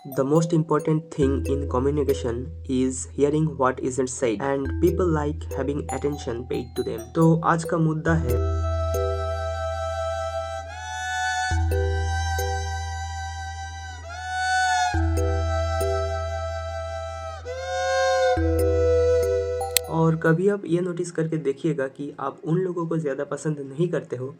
The most important thing in communication is hearing what isn't said and people like having attention paid to them. तो आज का मुद्दा है और कभी आप ये नोटिस करके देखिएगा कि आप उन लोगों को ज़्यादा पसंद नहीं करते हो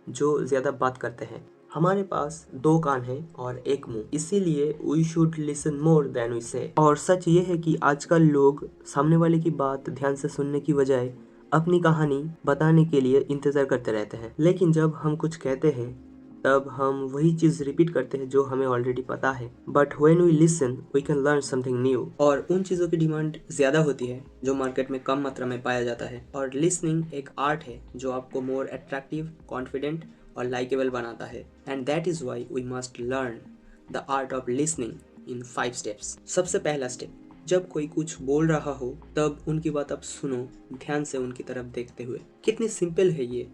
जो ज़्यादा बात करते हैं। हमारे पास दो कान हैं और एक मुंह, इसीलिए we should listen more than we say. और सच ये है कि आजकल लोग सामने वाले की बात ध्यान से सुनने की बजाय अपनी कहानी बताने के लिए इंतज़ार करते रहते हैं। लेकिन जब हम कुछ कहते हैं तब हम वही चीज़ रिपीट करते हैं जो हमें ऑलरेडी पता है। But when we listen we can learn something new. और उन चीज़ों की डिमांड ज़्यादा होती है जो मार्केट में कम मात्रा में पाया जाता है। और लिसनिंग एक आर्ट है जो आपको मोर अट्रैक्टिव, कॉन्फिडेंट और लाइकेबल बनाता है। And that is why we must learn the art of listening in 5 steps. सबसे पहला स्टेप, जब कोई कुछ बोल रहा हो तब उनकी बात आप सुनो, ध्यान से उनकी तरफ देखते हुए। कितनी सिंपल है ये,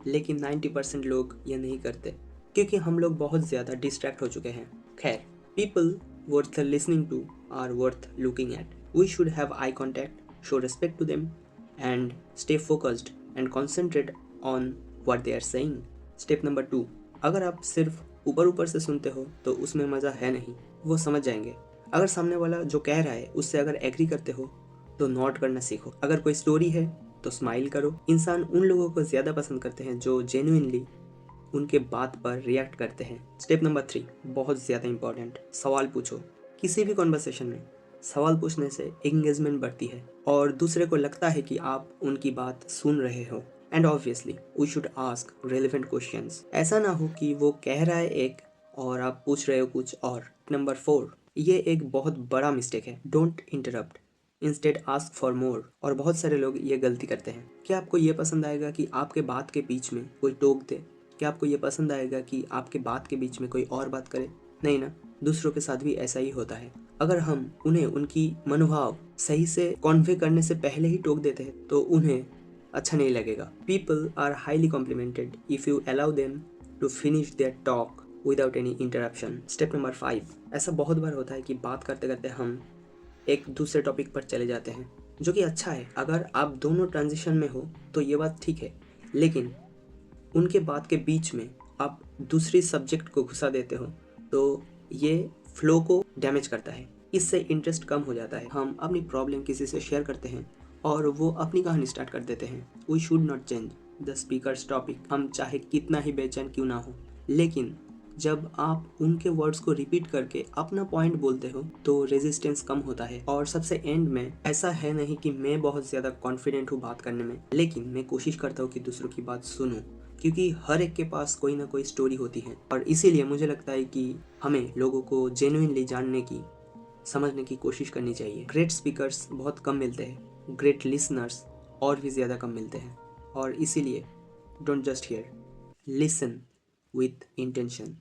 लेकिन 90% लोग ये नहीं करते क्योंकि हम लोग बहुत ज़्यादा डिस्ट्रैक्ट हो चुके हैं। खैर, people worth listening to are worth looking at. We should have eye contact, show respect to them and stay focused and concentrate on what they are saying. Step number 2, अगर आप सिर्फ ऊपर ऊपर से सुनते हो तो उसमें मज़ा है नहीं, वो समझ जाएंगे। अगर सामने वाला जो कह रहा है उससे अगर एग्री करते हो तो नोट करना सीखो। अगर कोई स्टोरी है तो स्माइल करो। इंसान उन लोगों को ज़्यादा पसंद करते हैं जो जेन्युइनली उनके बात पर रिएक्ट करते हैं। स्टेप नंबर 3 बहुत ज़्यादा इंपॉर्टेंट, सवाल पूछो। किसी भी कॉन्वर्सेशन में सवाल पूछने से एंगेजमेंट बढ़ती है और दूसरे को लगता है कि आप उनकी बात सुन रहे हो। And obviously we should ask relevant questions. ऐसा ना हो कि वो कह रहा है एक और आप पूछ रहे हो कुछ और। नंबर 4, ये एक बहुत बड़ा मिस्टेक है, don't interrupt, instead ask for more. और बहुत सारे लोग ये गलती करते हैं। क्या आपको ये पसंद आएगा कि आपके बात के बीच में कोई टोक दे? क्या आपको ये पसंद आएगा कि आपके बात के बीच में कोई और बात करे? नहीं ना। दूसरों के साथ भी ऐसा ही होता है। अगर हम उन्हें उनकी मनोभाव सही से कॉन्वे करने से पहले ही टोक देते हैं तो उन्हें अच्छा नहीं लगेगा। People are highly complimented if you allow them to finish their talk without any interruption. Step number 5, ऐसा बहुत बार होता है कि बात करते करते हम एक दूसरे टॉपिक पर चले जाते हैं, जो कि अच्छा है। अगर आप दोनों ट्रांजिशन में हो तो ये बात ठीक है, लेकिन उनके बात के बीच में आप दूसरी सब्जेक्ट को घुसा देते हो तो ये फ्लो को डैमेज करता है। इससे इंटरेस्ट कम हो जाता है। हम अपनी प्रॉब्लम किसी से शेयर करते हैं और वो अपनी कहानी स्टार्ट कर देते हैं। We should not change the speaker's topic, हम चाहे कितना ही बेचैन क्यों ना हो। लेकिन जब आप उनके वर्ड्स को रिपीट करके अपना पॉइंट बोलते हो तो रेजिस्टेंस कम होता है। और सबसे एंड में, ऐसा है नहीं कि मैं बहुत ज़्यादा कॉन्फिडेंट हूँ बात करने में, लेकिन मैं कोशिश करता हूँ कि दूसरों की बात सुनूं, क्योंकि हर एक के पास कोई ना कोई स्टोरी होती है। और इसीलिए मुझे लगता है कि हमें लोगों को जेन्युइनली जानने की, समझने की कोशिश करनी चाहिए। ग्रेट स्पीकर्स बहुत कम मिलते हैं, ग्रेट लिसनर्स और भी ज़्यादा कम मिलते हैं। और इसीलिए don't just here, listen with intention.